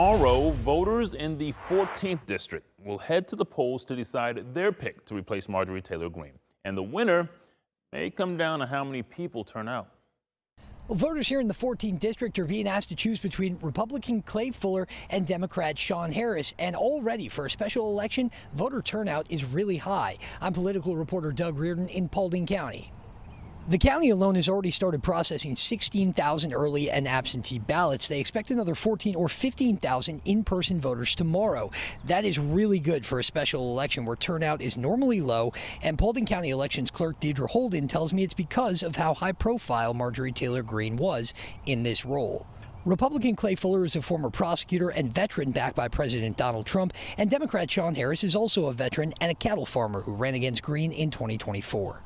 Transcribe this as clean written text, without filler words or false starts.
Tomorrow, voters in the 14th district will head to the polls to decide their pick to replace Marjorie Taylor Greene. And the winner may come down to how many people turn out. Well, voters here in the 14th district are being asked to choose between Republican Clay Fuller and Democrat Sean Harris. And already for a special election, voter turnout is really high. I'm political reporter Doug Reardon in Paulding County. The county alone has already started processing 16,000 early and absentee ballots. They expect another 14 or 15,000 in-person voters tomorrow. That is really good for a special election where turnout is normally low. And Paulding County Elections Clerk Deidre Holden tells me it's because of how high-profile Marjorie Taylor Greene was in this role. Republican Clay Fuller is a former prosecutor and veteran backed by President Donald Trump, and Democrat Sean Harris is also a veteran and a cattle farmer who ran against Greene in 2024.